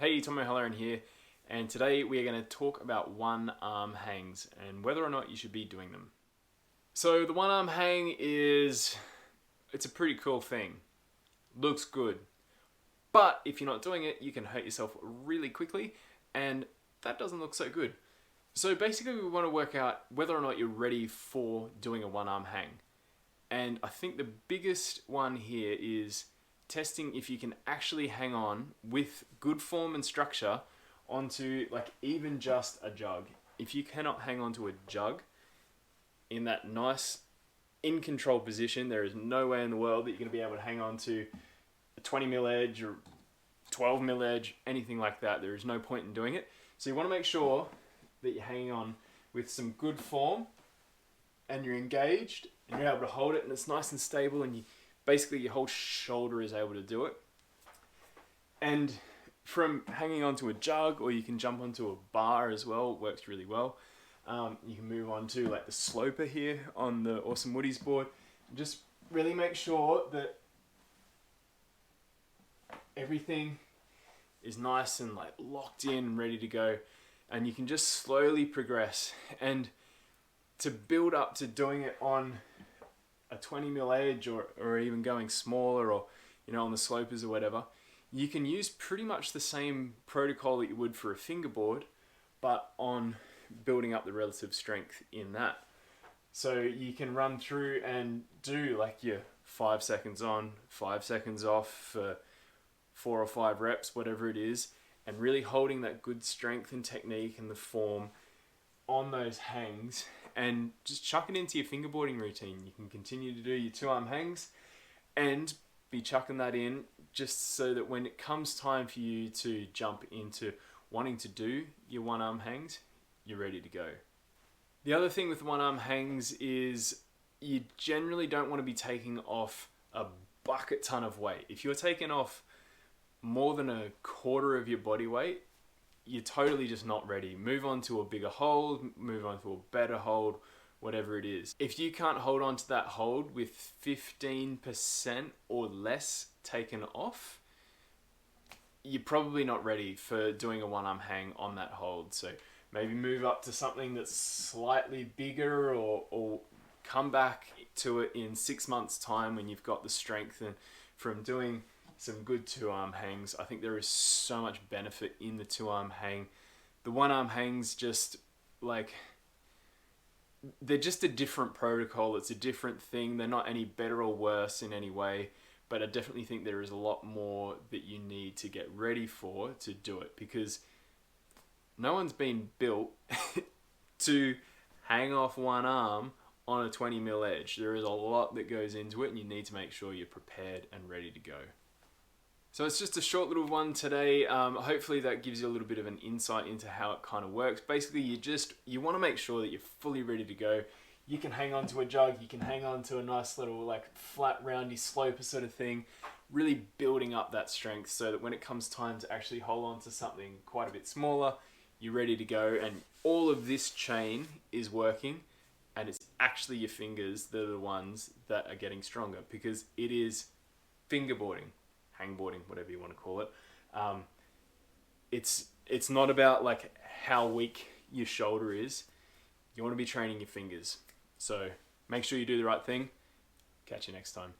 Hey, Tom O'Halloran here, and today we are going to talk about one arm hangs and whether or not you should be doing them. So the one arm hang it's a pretty cool thing. Looks good. But if you're not doing it, you can hurt yourself really quickly, and that doesn't look so good. So basically we want to work out whether or not you're ready for doing a one arm hang. And I think the biggest one here is testing if you can actually hang on with good form and structure onto like even just a jug. If you cannot hang on to a jug in that nice in control position, there is no way in the world that you're going to be able to hang on to a 20mm edge or 12mm edge, anything like that. There is no point in doing it. So you want to make sure that you're hanging on with some good form and you're engaged and you're able to hold it and it's nice and stable, and basically your whole shoulder is able to do it. And from hanging onto a jug, or you can jump onto a bar as well, it works really well. You can move on to like the sloper here on the Awesome Woodies board. Just really make sure that everything is nice and like locked in and ready to go, and you can just slowly progress. And to build up to doing it on a 20mm edge or even going smaller, or on the slopers or whatever, you can use pretty much the same protocol that you would for a fingerboard, but on building up the relative strength in that. So you can run through and do like your 5 seconds on, 5 seconds off for 4 or 5 reps, whatever it is, and really holding that good strength and technique and the form on those hangs, and just chuck it into your fingerboarding routine. You can continue to do your 2-arm hangs and be chucking that in, just so that when it comes time for you to jump into wanting to do your 1-arm hangs, you're ready to go. The other thing with 1-arm hangs is you generally don't want to be taking off a bucket ton of weight. If you're taking off more than a quarter of your body weight, you're totally just not ready. Move on to a bigger hold, move on to a better hold, whatever it is. If you can't hold on to that hold with 15% or less taken off, you're probably not ready for doing a 1-arm hang on that hold. So maybe move up to something that's slightly bigger, or come back to it in 6 months' time when you've got the strength and from doing some good 2-arm hangs. I think there is so much benefit in the 2-arm hang. The 1-arm hangs just like, they're just a different protocol. It's a different thing. They're not any better or worse in any way, but I definitely think there is a lot more that you need to get ready for to do it, because no one's been built to hang off one arm on a 20mm edge. There is a lot that goes into it, and you need to make sure you're prepared and ready to go. So it's just a short little one today. Hopefully that gives you a little bit of an insight into how it kind of works. Basically, you want to make sure that you're fully ready to go. You can hang on to a jug, you can hang on to a nice little like flat roundy sloper sort of thing, really building up that strength so that when it comes time to actually hold on to something quite a bit smaller, you're ready to go. And all of this chain is working, and it's actually your fingers that are the ones that are getting stronger, because it is fingerboarding, hangboarding, whatever you want to call it. It's not about like how weak your shoulder is. You want to be training your fingers. So make sure you do the right thing. Catch you next time.